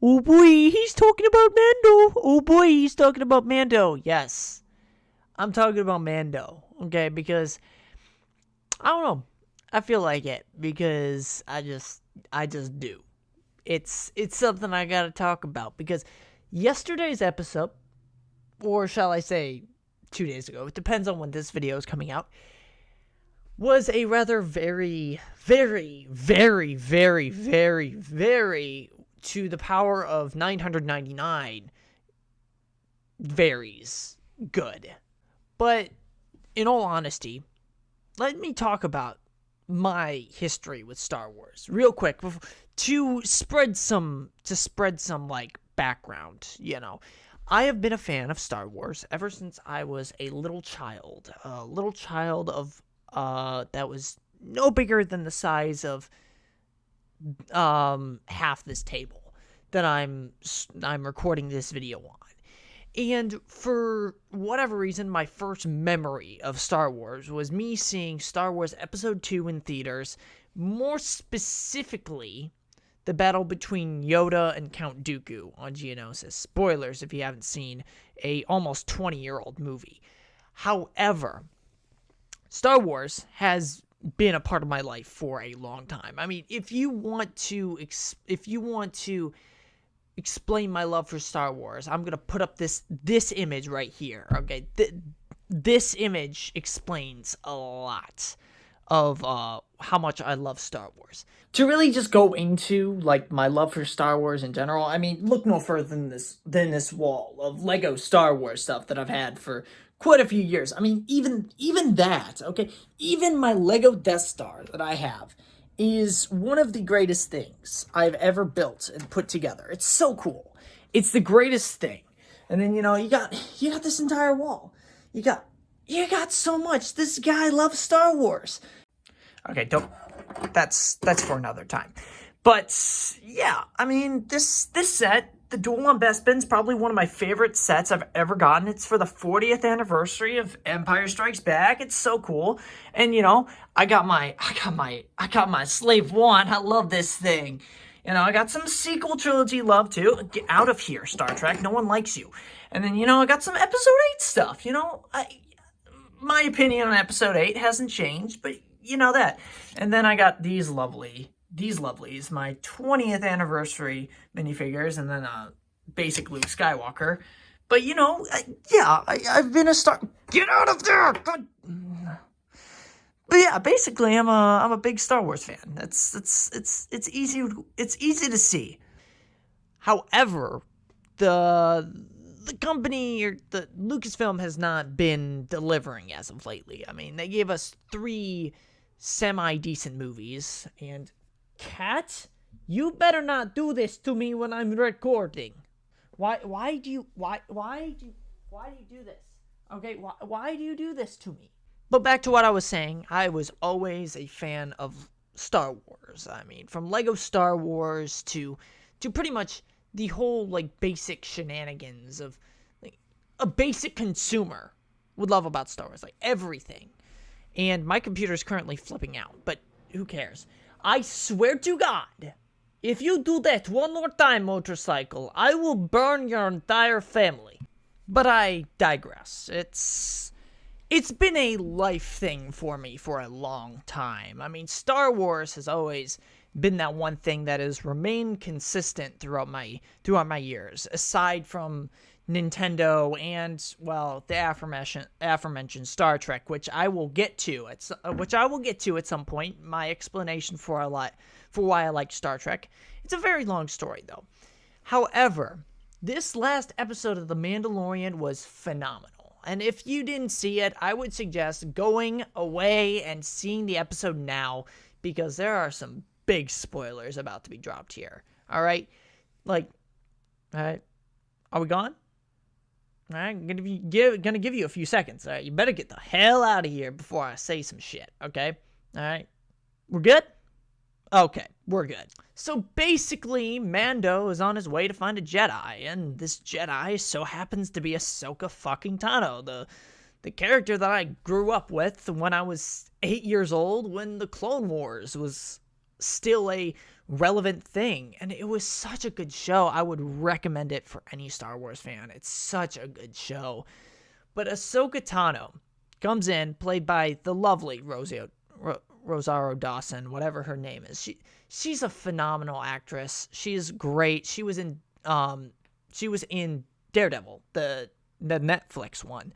Oh boy, he's talking about Mando. Oh boy, he's talking about Mando. Yes, I'm talking about Mando. Okay, because I don't know. I feel like it because I just do. It's something I gotta talk about because yesterday's episode, or shall I say, 2 days ago. It depends on when this video is coming out. Was a rather very, very, very, very, very, very to the power of 999 varies good. But in all honesty, let me talk about my history with Star Wars real quick to spread some like background. I have been a fan of Star Wars ever since I was a little child, of that was no bigger than the size of half this table that I'm recording this video on. And for whatever reason, my first memory of Star Wars was me seeing Star Wars Episode 2 in theaters, more specifically, the battle between Yoda and Count Dooku on Geonosis. Spoilers if you haven't seen a almost 20-year-old movie. However, Star Wars has been a part of my life for a long time. I mean, if you want to explain my love for Star Wars, I'm gonna put up this image right here. Okay, this image explains a lot of how much I love Star Wars. To really just go into like my love for Star Wars in general, I mean, look no further than this wall of Lego Star Wars stuff that I've had for quite a few years. I mean, even that, okay, even my Lego Death Star that I have is one of the greatest things I've ever built and put together. It's so cool. It's the greatest thing. And then you got this entire wall. You got so much. This guy loves Star Wars. Okay, that's for another time. But yeah, I mean, this set, the Duel on Bespin's probably one of my favorite sets I've ever gotten. It's for the 40th anniversary of Empire Strikes Back. It's so cool. And I got my Slave One. I love this thing. I got some sequel trilogy love too. Get out of here, Star Trek. No one likes you. And then I got some Episode 8 stuff. My opinion on Episode 8 hasn't changed, but that. And then I got these lovelies, my 20th anniversary minifigures, and then basic Luke Skywalker. But I've been a Star. Get out of there! But yeah, basically, I'm a big Star Wars fan. It's easy to see. However, the company or the Lucasfilm has not been delivering as of lately. I mean, they gave us 3 semi-decent movies, and Cat, you better not do this to me when I'm recording. Why do you do this? Okay, why do you do this to me? But back to what I was saying, I was always a fan of Star Wars. I mean, from Lego Star Wars to pretty much the whole like basic shenanigans of like a basic consumer would love about Star Wars, like everything. And my computer is currently flipping out, but who cares? I swear to God, if you do that one more time, motorcycle, I will burn your entire family. But I digress. It's been a life thing for me for a long time. I mean, Star Wars has always been that one thing that has remained consistent throughout my years, aside from Nintendo and, well, the aforementioned Star Trek, which I will get to at some point. My explanation for why I like Star Trek. It's a very long story, though. However, this last episode of The Mandalorian was phenomenal. And if you didn't see it, I would suggest going away and seeing the episode now, because there are some big spoilers about to be dropped here. All right? Are we gone? All right, I'm gonna give you a few seconds. All right, you better get the hell out of here before I say some shit. Okay, all right, we're good. Okay, we're good. So basically, Mando is on his way to find a Jedi, and this Jedi so happens to be Ahsoka fucking Tano, the character that I grew up with when I was 8 years old, when the Clone Wars was still a relevant thing. And it was such a good show. I would recommend it for any Star Wars fan. It's such a good show. But Ahsoka Tano comes in, played by the lovely Rosario Dawson, whatever her name is. She's a phenomenal actress. She is great. She was in Daredevil, the Netflix one,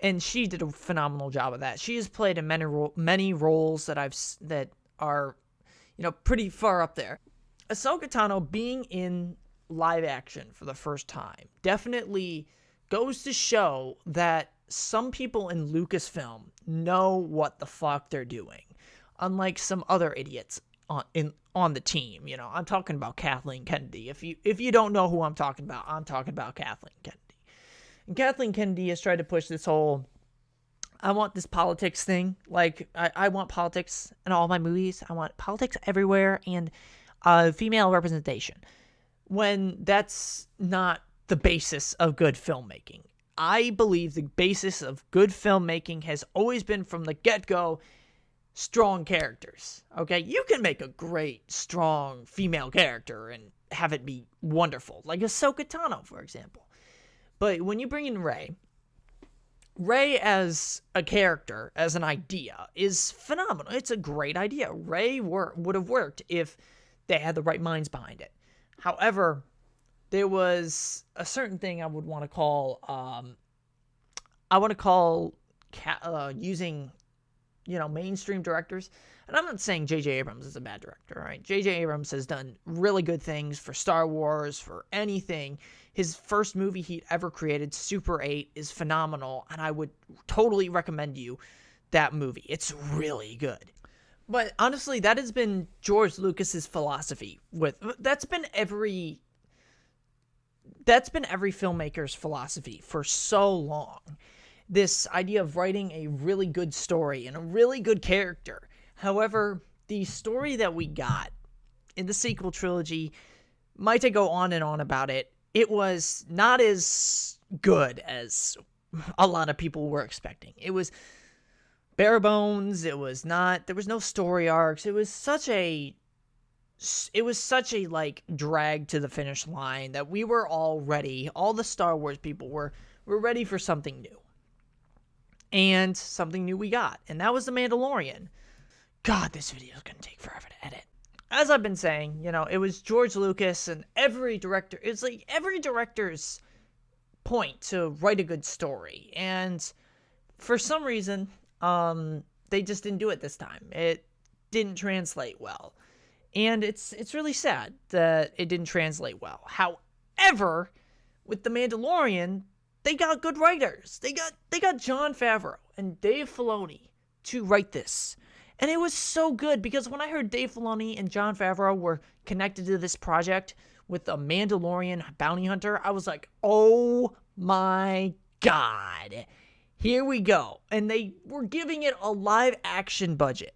and she did a phenomenal job of that. She has played in many roles that are, pretty far up there. Ahsoka Tano being in live action for the first time definitely goes to show that some people in Lucasfilm know what the fuck they're doing, unlike some other idiots on the team. I'm talking about Kathleen Kennedy. If you don't know who I'm talking about Kathleen Kennedy. And Kathleen Kennedy has tried to push this whole, I want this politics thing. Like, I want politics in all my movies. I want politics everywhere and female representation. When that's not the basis of good filmmaking. I believe the basis of good filmmaking has always been from the get-go strong characters. Okay? You can make a great, strong female character and have it be wonderful. Like Ahsoka Tano, for example. But when you bring in Rey as a character, as an idea, is phenomenal. It's a great idea. Rey would have worked if they had the right minds behind it. However, there was a certain thing I would want to call, using, mainstream directors. And I'm not saying J.J. Abrams is a bad director, right? J.J. Abrams has done really good things for Star Wars, for anything. His first movie he ever created, Super 8, is phenomenal, and I would totally recommend you that movie. It's really good. But honestly, that has been George Lucas's philosophy. That's been every filmmaker's philosophy for so long. This idea of writing a really good story and a really good character. However, the story that we got in the sequel trilogy, might I go on and on about it, it was not as good as a lot of people were expecting. It was bare bones. There was no story arcs. It was such a like drag to the finish line that we were all ready. All the Star Wars people were ready for something new. And something new we got. And that was The Mandalorian. God, this video is going to take forever to edit. As I've been saying, it was George Lucas and every director. It's like every director's point to write a good story. And for some reason, they just didn't do it this time. It didn't translate well. And it's really sad that it didn't translate well. However, with The Mandalorian, they got good writers. They got Jon Favreau and Dave Filoni to write this. And it was so good because when I heard Dave Filoni and Jon Favreau were connected to this project with a Mandalorian bounty hunter, I was like, oh my God, here we go. And they were giving it a live action budget.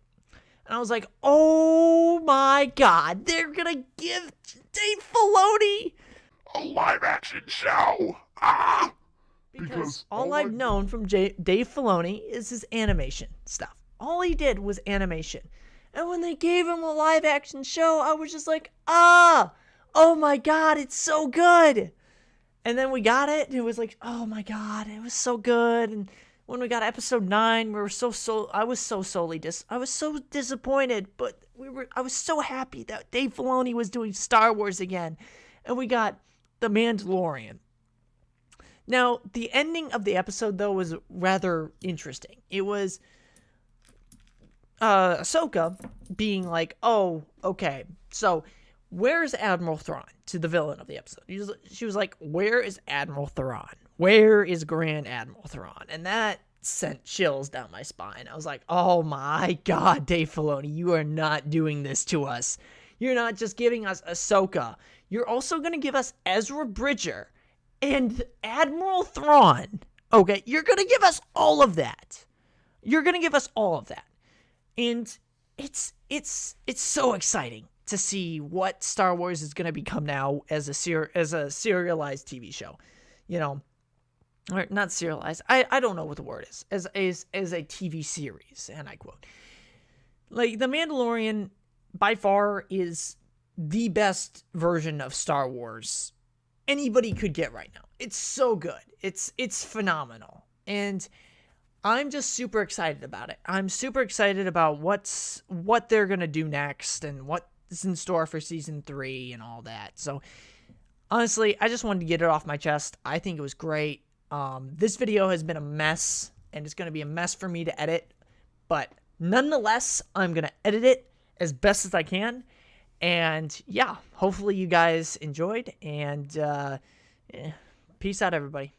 And I was like, oh my God, they're going to give Dave Filoni a live action show. Because all I've known from Dave Filoni is his animation stuff. All he did was animation. And when they gave him a live action show, I was just like, oh my God, it's so good. And then we got it, and it was like, oh my God, it was so good. And when we got episode 9, I was so disappointed, but I was so happy that Dave Filoni was doing Star Wars again. And we got The Mandalorian. Now, the ending of the episode, though, was rather interesting. It was Ahsoka being like, oh, okay, so where's Admiral Thrawn? To the villain of the episode. She was like, where is Admiral Thrawn? Where is Grand Admiral Thrawn? And that sent chills down my spine. I was like, oh my God, Dave Filoni, you are not doing this to us. You're not just giving us Ahsoka. You're also going to give us Ezra Bridger and Admiral Thrawn. Okay, you're going to give us all of that. And it's so exciting to see what Star Wars is going to become now as a serialized TV show. Or not serialized. I don't know what the word is. As a TV series, and I quote. Like, The Mandalorian by far is the best version of Star Wars anybody could get right now. It's so good. It's phenomenal. And I'm just super excited about it. I'm super excited about what they're going to do next and what's in store for season 3 and all that. So honestly, I just wanted to get it off my chest. I think it was great. This video has been a mess, and it's going to be a mess for me to edit, but nonetheless, I'm going to edit it as best as I can. And yeah, hopefully you guys enjoyed, and peace out, everybody.